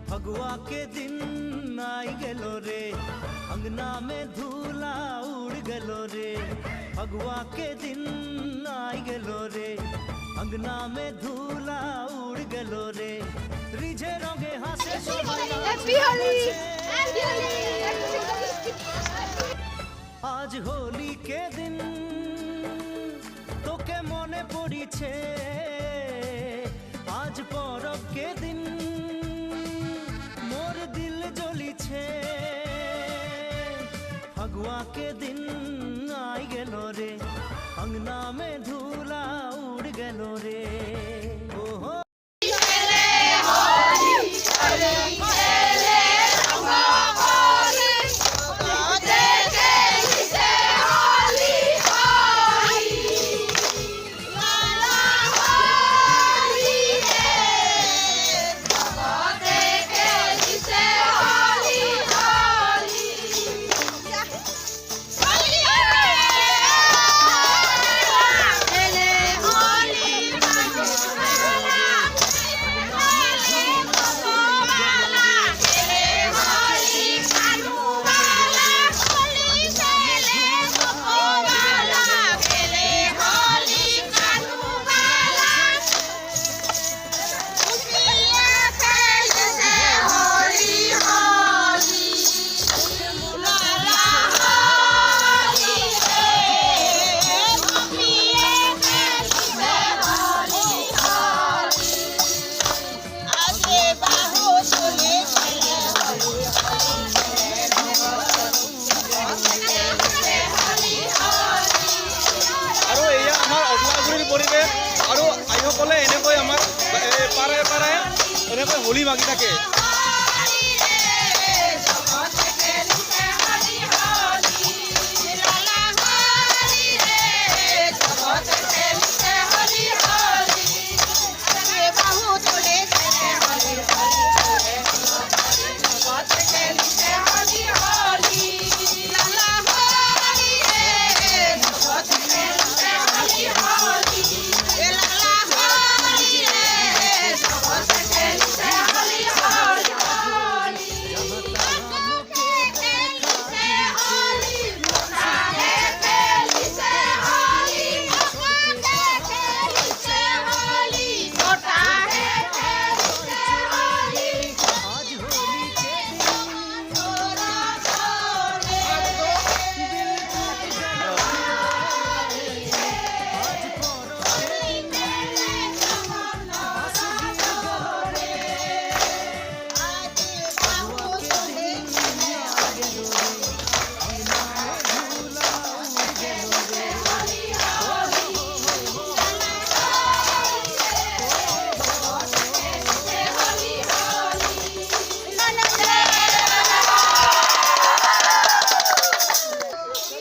फगुआ के दिन आई गेलो रे, अंगना में धूला उड़ गेलो रे। फगुआ के दिन आई गेलो रे, अंगना में धूला उड़ गेलो रे। रिझे रंगे हासे हैप्पी होली, आज होली के दिन तोके मने पड़ी छे। आज परब के दिन मोर दिल जली छे। फगुआ के दिन आई गेलो रे, अंगना में धूला उड़ गेलो रे। ओहो होली मागी থাকে।